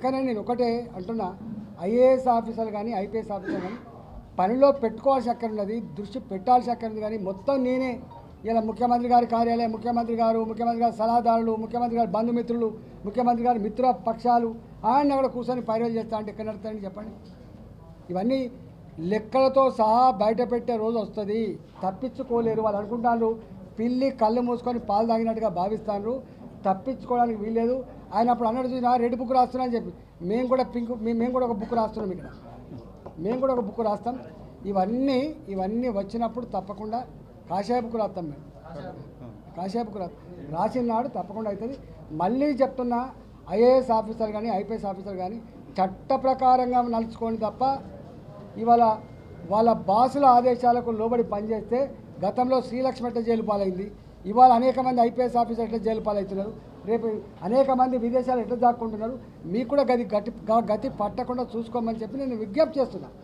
అందుకనే నేను ఒకటే అంటున్నా, ఐఏఎస్ ఆఫీసర్లు కానీ ఐపీఎస్ ఆఫీసర్లు కానీ పనిలో పెట్టుకోవాల్సి అక్కడ ఉన్నది, దృష్టి పెట్టాల్సి అక్కడ ఉంది. కానీ మొత్తం నేనే ఇలా ముఖ్యమంత్రి గారి కార్యాలయం, ముఖ్యమంత్రి గారి సలహాదారులు, ముఖ్యమంత్రి గారి బంధుమిత్రులు, ముఖ్యమంత్రి గారి మిత్ర పక్షాలు ఆయన అక్కడ కూర్చొని పైరలు చేస్తా అంటే ఎక్కడ నడుతాయని చెప్పండి. ఇవన్నీ లెక్కలతో సహా బయట పెట్టే రోజు వస్తుంది. తప్పించుకోలేరు. వాళ్ళు అనుకుంటారు పిల్లి కళ్ళు మూసుకొని పాలు తాగినట్టుగా భావిస్తారు, తప్పించుకోవడానికి వీల్లేదు. ఆయన అప్పుడు అన్నట్టు చూసినా రెడ్ బుక్ రాస్తున్నా అని చెప్పి మేము కూడా ఒక బుక్ రాస్తున్నాం. ఇక్కడ మేము కూడా ఒక బుక్ రాస్తాం. ఇవన్నీ వచ్చినప్పుడు తప్పకుండా కాషాయ బుక్ రాస్తాం. మేము కాషాయ బుక్ రాసిన నాడు తప్పకుండా అవుతుంది. మళ్ళీ చెప్తున్నా, ఐఏఎస్ ఆఫీసర్ కానీ ఐపీఎస్ ఆఫీసర్ కానీ చట్ట ప్రకారంగా నడుచుకోండి తప్ప ఇవాళ వాళ్ళ బాసుల ఆదేశాలకు లోబడి పనిచేస్తే గతంలో శ్రీలక్ష్మి ఎట్లా జైలు పాలైంది, ఇవాళ అనేక మంది ఐపీఎస్ ఆఫీసర్ ఎట్లా జైలు పాలవుతున్నారు, రేపు అనేక మంది విదేశాలు ఎట్లా దాక్కుంటున్నారు, మీకు కూడా గతి పట్టకుండా చూసుకోమని చెప్పి నేను విజ్ఞప్తి చేస్తున్నాను.